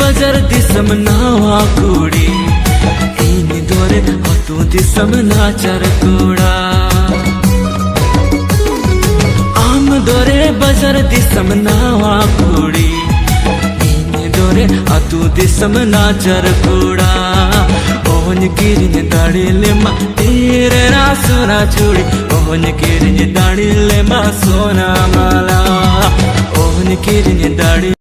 buzzer दिसम नावा कुड़ी इन दोरे हतु दिसम नाचर कुड़ा आम दोरे बजर दिसम नावा कुड़ी इन दोरे हतु दिसम नाचर कुड़ा ओहन किरिन दाड़िले मा तेरे रा सोना चूड़ी ओहन किरिन दाड़िले मा सोना माला ओहन किरिन दाड़ी